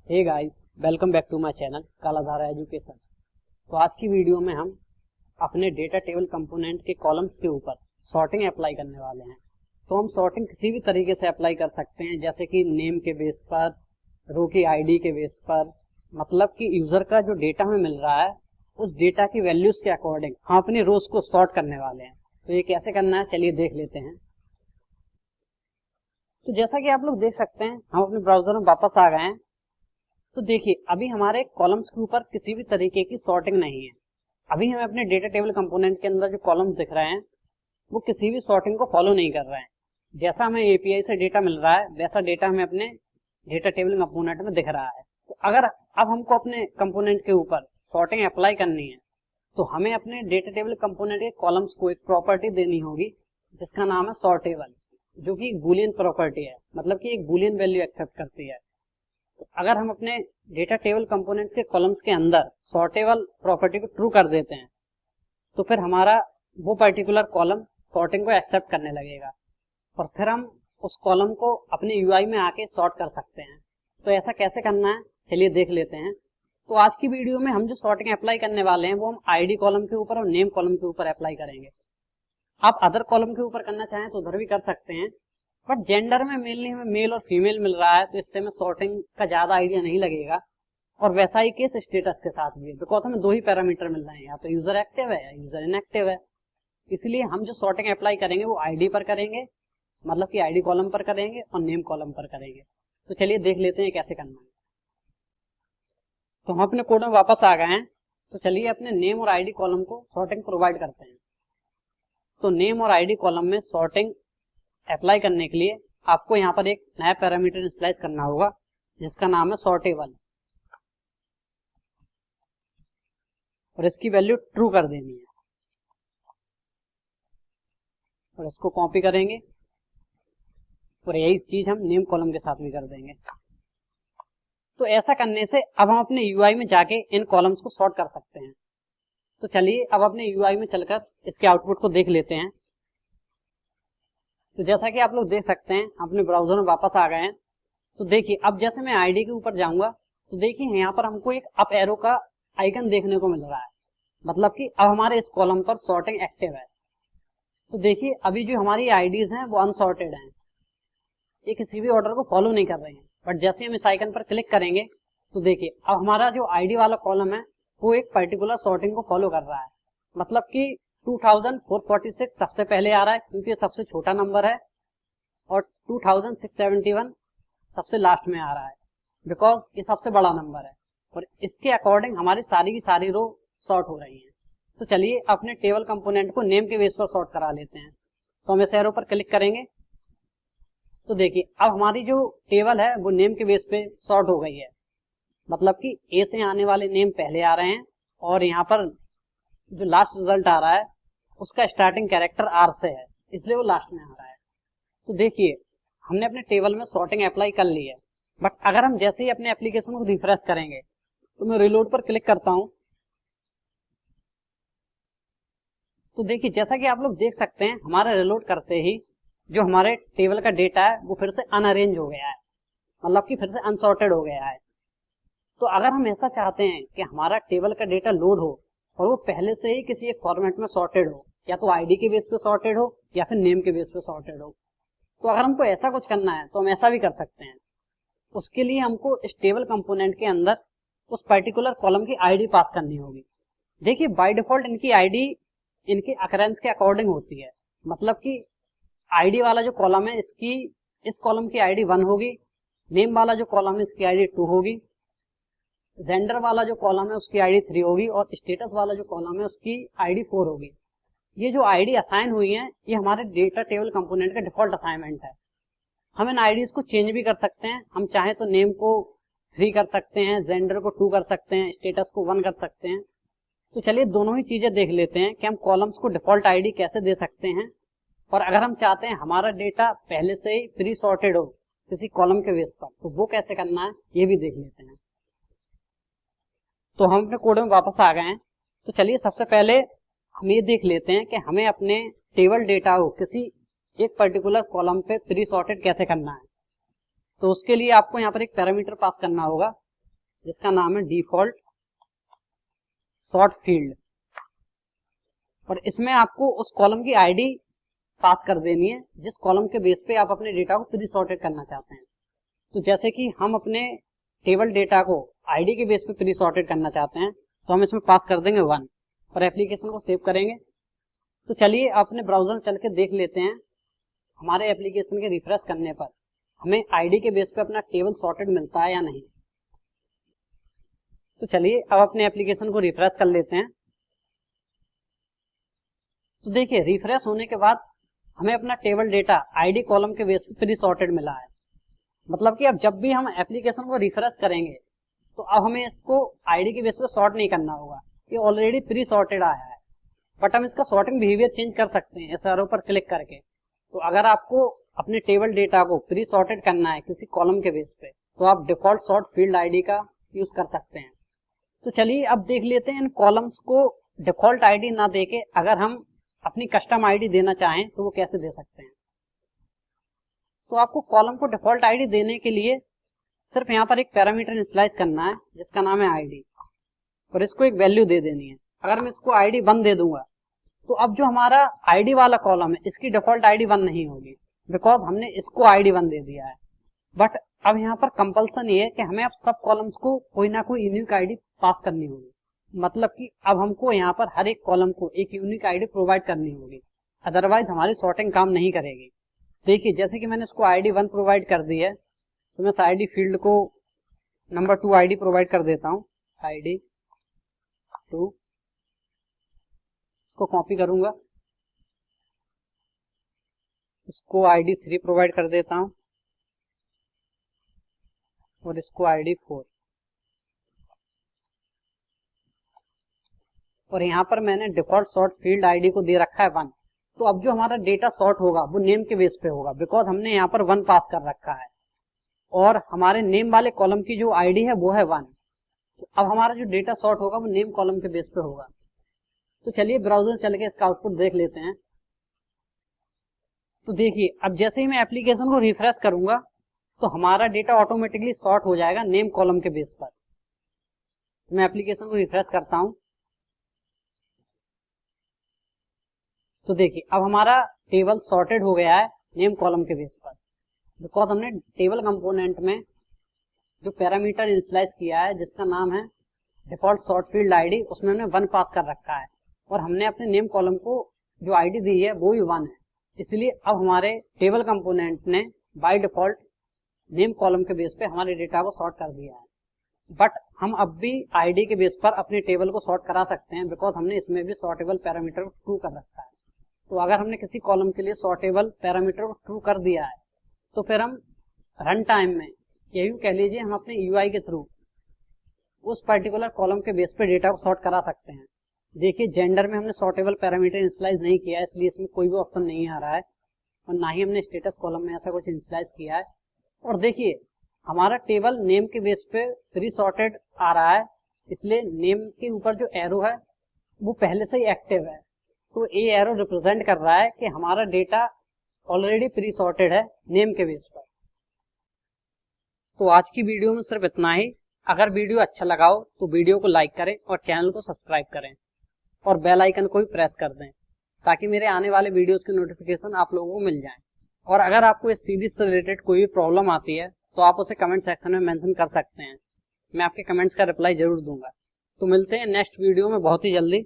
Hey guys, welcome back to my channel Kaladhara education. तो आज की वीडियो में हम अपने डेटा टेबल कंपोनेंट के कॉलम्स के ऊपर सॉर्टिंग अप्लाई करने वाले हैं। तो हम सॉर्टिंग किसी भी तरीके से अप्लाई कर सकते हैं, जैसे कि नेम के बेस पर, रो की आईडी के बेस पर, मतलब कि यूजर का जो डेटा हमें मिल रहा है उस डेटा की वैल्यूज के अकॉर्डिंग हम अपनी रोज को सॉर्ट करने वाले हैं। तो ये कैसे करना है, चलिए देख लेते हैं। तो जैसा कि आप लोग देख सकते हैं, हम अपने ब्राउजर में वापस आ गए हैं। तो देखिए, अभी हमारे कॉलम्स के ऊपर किसी भी तरीके की सॉर्टिंग नहीं है। अभी हमें अपने डेटा टेबल कंपोनेंट के अंदर जो कॉलम्स दिख रहे हैं वो किसी भी सॉर्टिंग को फॉलो नहीं कर रहे हैं। जैसा हमें एपीआई से डेटा मिल रहा है वैसा डेटा हमें अपने डेटा टेबल कंपोनेंट में दिख रहा है। तो अगर अब हमको अपने कंपोनेंट के ऊपर सॉर्टिंग अप्लाई करनी है तो हमें अपने डेटा टेबल कंपोनेंट के कॉलम्स को एक प्रॉपर्टी देनी होगी जिसका नाम है सॉर्टेबल, जो कि एक बूलियन प्रॉपर्टी है, मतलब कि एक बूलियन वैल्यू एक्सेप्ट करती है। तो अगर हम अपने डेटा टेबल कंपोनेंट्स के कॉलम्स के अंदर सॉर्टेबल प्रॉपर्टी को ट्रू कर देते हैं तो फिर हमारा वो पर्टिकुलर कॉलम सॉर्टिंग को एक्सेप्ट करने लगेगा और फिर हम उस कॉलम को अपने यूआई में आके सॉर्ट कर सकते हैं। तो ऐसा कैसे करना है, चलिए देख लेते हैं। तो आज की वीडियो में हम जो सॉर्टिंग अप्लाई करने वाले हैं वो हम आईडी कॉलम के ऊपर और नेम कॉलम के ऊपर अप्लाई करेंगे। आप अदर कॉलम के ऊपर करना चाहें तो उधर भी कर सकते हैं, बट जेंडर में मेनली हमें मेल और फीमेल मिल रहा है तो इससे हमें सॉर्टिंग का ज्यादा आइडिया नहीं लगेगा। और वैसा ही केस स्टेटस के साथ भी है, बिकॉज हमें दो ही पैरामीटर मिल रहे हैं, या तो यूजर एक्टिव है या यूजर इनएक्टिव है। इसलिए हम जो सॉर्टिंग अप्लाई करेंगे वो आईडी पर करेंगे, मतलब कि आईडी कॉलम पर करेंगे और नेम कॉलम पर करेंगे। तो चलिए देख लेते हैं कैसे करना है। तो हम अपने कोड में वापस आ गए हैं। तो चलिए अपने नेम और आईडी कॉलम को सॉर्टिंग प्रोवाइड करते हैं। तो नेम और आईडी कॉलम में सॉर्टिंग अप्लाई करने के लिए आपको यहाँ पर एक नया पैरामीटर इनिशियलाइज करना होगा जिसका नाम है सॉर्टेबल, और इसकी वैल्यू ट्रू कर देनी है। और इसको कॉपी करेंगे और यही चीज हम नेम कॉलम के साथ भी कर देंगे। तो ऐसा करने से अब हम अपने यूआई में जाके इन कॉलम्स को सॉर्ट कर सकते हैं। तो चलिए अब अपने यूआई में चलकर इसके आउटपुट को देख लेते हैं। तो जैसा कि आप लोग देख सकते हैं, अपने ब्राउजर में वापस आ गए हैं। तो देखिए, अब जैसे मैं आईडी के ऊपर जाऊंगा तो देखिए यहाँ पर हमको एक अप एरो का आइकन देखने को मिल रहा है, मतलब कि अब हमारे इस कॉलम पर सॉर्टिंग एक्टिव है। तो देखिए, अभी जो हमारी आईडीज हैं वो अनसॉर्टेड हैं, ये किसी भी ऑर्डर को फॉलो नहीं कर रहे हैं। बट जैसे हम इस आइकन पर क्लिक करेंगे तो देखिए अब हमारा जो आईडी वाला कॉलम है वो एक पर्टिकुलर सॉर्टिंग को फॉलो कर रहा है, मतलब कि 2446 सबसे पहले आ रहा है क्योंकि ये सबसे छोटा नंबर है, और 2671 सबसे लास्ट में आ रहा है बिकॉज ये सबसे बड़ा नंबर है। और इसके अकॉर्डिंग हमारी सारी की सारी रो सॉर्ट हो रही हैं। तो चलिए अपने टेबल कंपोनेंट को नेम के बेस पर सॉर्ट करा लेते हैं। तो हम इस एरो पर क्लिक करेंगे तो देखिए अब हमारी जो टेबल है वो नेम के बेस पे सॉर्ट हो गई है, मतलब कि ए से आने वाले नेम पहले आ रहे हैं और यहाँ पर जो लास्ट रिजल्ट आ रहा है उसका स्टार्टिंग कैरेक्टर आर से है, इसलिए वो लास्ट में आ रहा है। तो देखिए हमने अपने टेबल में सॉर्टिंग अप्लाई कर ली है, बट अगर हम जैसे ही अपने एप्लीकेशन को रिफ्रेश करेंगे तो मैं रिलोड पर क्लिक करता हूं तो देखिए जैसा कि आप लोग देख सकते हैं, हमारा रिलोड करते ही जो हमारे टेबल का डेटा है वो फिर से अनअरेंज हो गया है, मतलब कि फिर से अनसॉर्टेड हो गया है। तो अगर हम ऐसा चाहते हैं कि हमारा टेबल का डेटा लोड हो और वो पहले से ही किसी एक फॉर्मेट में सॉर्टेड हो, या तो आईडी के बेस पे सॉर्टेड हो या फिर नेम के बेस पे सॉर्टेड हो, तो अगर हमको ऐसा कुछ करना है तो हम ऐसा भी कर सकते हैं। उसके लिए हमको इस टेबल कंपोनेंट के अंदर उस पर्टिकुलर कॉलम की आईडी पास करनी होगी। देखिए बाय डिफॉल्ट इनकी आईडी इनके अकरेंस के अकॉर्डिंग होती है, मतलब कि आईडी वाला जो कॉलम है इसकी इस कॉलम की आईडी 1 होगी, नेम वाला जो कॉलम है इसकी आईडी 2 होगी, जेंडर वाला जो कॉलम है उसकी आईडी 3 होगी और स्टेटस वाला जो कॉलम है उसकी आईडी 4 होगी। ये जो आईडी असाइन हुई है ये हमारे डेटा टेबल कंपोनेंट का डिफॉल्ट असाइनमेंट है। हम इन आईडीज को चेंज भी कर सकते हैं, हम चाहे तो नेम को 3 कर सकते हैं, जेंडर को 2 कर सकते हैं, स्टेटस को 1 कर सकते हैं। तो चलिए दोनों ही चीजें देख लेते हैं कि हम कॉलम्स को डिफॉल्ट आईडी कैसे दे सकते हैं, और अगर हम चाहते हैं हमारा डेटा पहले से ही प्री सॉर्टेड हो किसी कॉलम के बेस पर तो वो कैसे करना है ये भी देख लेते हैं। तो हम अपने कोड में वापस आ गए हैं। तो चलिए सबसे पहले हम ये देख लेते हैं कि हमें अपने टेबल डेटा को किसी एक पर्टिकुलर कॉलम पे प्री सॉर्टेड कैसे करना है। तो उसके लिए आपको यहाँ पर एक पैरामीटर पास करना होगा जिसका नाम है डिफॉल्ट सॉर्ट फील्ड, और इसमें आपको उस कॉलम की आईडी पास कर देनी है जिस कॉलम के बेस पे आप अपने डेटा को प्री सॉर्टेड करना चाहते हैं। तो जैसे कि हम अपने टेबल डेटा को आईडी के बेस पे प्री सॉर्टेड करना चाहते हैं, तो हम इसमें पास कर देंगे 1 और एप्लीकेशन को सेव करेंगे। तो चलिए अपने ब्राउजर में चल के देख लेते हैं हमारे एप्लीकेशन के रिफ्रेश करने पर हमें आईडी के बेस पे अपना टेबल सॉर्टेड मिलता है या नहीं। तो चलिए अब अपने एप्लीकेशन को रिफ्रेश कर लेते हैं। तो देखिए रिफ्रेश होने के बाद हमें अपना टेबल डेटा आईडी कॉलम के बेस पे प्री सॉर्टेड मिला है। मतलब कि अब जब भी हम एप्लीकेशन को रिफ्रेश करेंगे तो अब हमें इसको आईडी के बेस पे सॉर्ट नहीं करना होगा, ये ऑलरेडी प्री सॉर्टेड आया है। बट हम इसका सॉर्टिंग बिहेवियर चेंज कर सकते हैं इस एरो पर क्लिक करके। तो अगर आपको अपने टेबल डेटा को प्री सॉर्टेड करना है किसी कॉलम के बेस पे, तो आप डिफॉल्ट सॉर्ट फील्ड आईडी का यूज कर सकते हैं। तो चलिए अब देख लेते हैं इन कॉलम्स को डिफॉल्ट आईडी ना देके अगर हम अपनी कस्टम आईडी देना चाहें तो वो कैसे दे सकते हैं। तो आपको कॉलम को डिफॉल्ट आईडी देने के लिए सिर्फ यहाँ पर एक पैरामीटर इनिशियलाइज करना है जिसका नाम है आईडी, और इसको एक वैल्यू दे देनी है। अगर मैं इसको आईडी 1 दे दूंगा तो अब जो हमारा आईडी वाला कॉलम है इसकी डिफॉल्ट आईडी 1 नहीं होगी, बिकॉज हमने इसको आईडी 1 दे दिया है। बट अब यहाँ पर कंपल्सन ये है कि हमें अब सब कॉलम्स को कोई ना कोई यूनिक आईडी पास करनी होगी। मतलब कि अब हमको यहाँ पर हर एक कॉलम को एक यूनिक आईडी प्रोवाइड करनी होगी, अदरवाइज हमारी सॉर्टिंग काम नहीं करेगी। देखिए जैसे कि मैंने इसको आईडी 1 प्रोवाइड कर दी है, तो मैं इस आईडी फील्ड को नंबर 2 आईडी प्रोवाइड कर देता हूँ, आईडी 2। इसको कॉपी करूंगा, इसको आईडी 3 प्रोवाइड कर देता हूं और इसको आईडी 4। और यहाँ पर मैंने डिफॉल्ट सॉर्ट फील्ड आईडी को दे रखा है 1। तो अब जो हमारा डेटा सॉर्ट होगा वो नेम के बेस पे होगा, बिकॉज हमने यहाँ पर 1 पास कर रखा है और हमारे नेम वाले कॉलम की जो आईडी है वो है 1। तो अब हमारा जो डेटा सॉर्ट होगा वो नेम कॉलम के बेस पे होगा। तो चलिए ब्राउजर चल के इसका आउटपुट देख लेते हैं। तो देखिए अब जैसे ही मैं एप्लीकेशन को रिफ्रेश करूंगा तो हमारा डेटा ऑटोमेटिकली सॉर्ट हो जाएगा नेम कॉलम के बेस पर। तो मैं एप्लीकेशन को रिफ्रेश करता हूं, तो देखिए अब हमारा टेबल सॉर्टेड हो गया है नेम कॉलम के बेस पर, बिकॉज हमने टेबल कंपोनेंट में जो पैरामीटर इनिशियलाइज किया है जिसका नाम है डिफॉल्ट सॉर्ट फील्ड आईडी, उसमें हमने 1 पास कर रखा है और हमने अपने नेम कॉलम को जो आईडी दी है वो भी 1 है। इसलिए अब हमारे टेबल कंपोनेंट ने बाय डिफॉल्ट नेम कॉलम के बेस पे हमारे डेटा को सॉर्ट कर दिया है। बट हम अब भी आईडी के बेस पर अपने टेबल को सॉर्ट करा सकते हैं, बिकॉज हमने इसमें भी सॉर्टेबल पैरामीटर को ट्रू कर रखा है। तो अगर हमने किसी कॉलम के लिए सॉर्टेबल पैरामीटर को ट्रू कर दिया है तो फिर हम रन टाइम में, यही कह लीजिए हम अपने यूआई के थ्रू उस पर्टिकुलर कॉलम के बेस पे डेटा को सॉर्ट करा सकते हैं। देखिए जेंडर में हमने सॉर्टेबल पैरामीटर इनिशियलाइज नहीं किया है, इसलिए इसमें कोई भी ऑप्शन नहीं आ रहा है, और ना ही हमने स्टेटस कॉलम में ऐसा कुछ इनिशियलाइज किया है। और देखिए हमारा टेबल नेम के बेस पे प्री सॉर्टेड आ रहा है, इसलिए नेम के ऊपर जो एरो है वो पहले से ही एक्टिव है। तो ये एरो रिप्रेजेंट कर रहा है कि हमारा डेटा ऑलरेडी प्री सॉर्टेड है नेम के बेस पर। तो आज की वीडियो में सिर्फ इतना ही। अगर वीडियो अच्छा लगा हो तो वीडियो को लाइक करें और चैनल को सब्सक्राइब करें और बेल आइकन को भी प्रेस कर दें ताकि मेरे आने वाले वीडियोस की नोटिफिकेशन आप लोगों को मिल जाएं। और अगर आपको इस सीरीज से रिलेटेड कोई भी प्रॉब्लम आती है तो आप उसे कमेंट सेक्शन में मेंशन कर सकते हैं, मैं आपके कमेंट्स का रिप्लाई जरूर दूंगा। तो मिलते हैं नेक्स्ट वीडियो में बहुत ही जल्दी।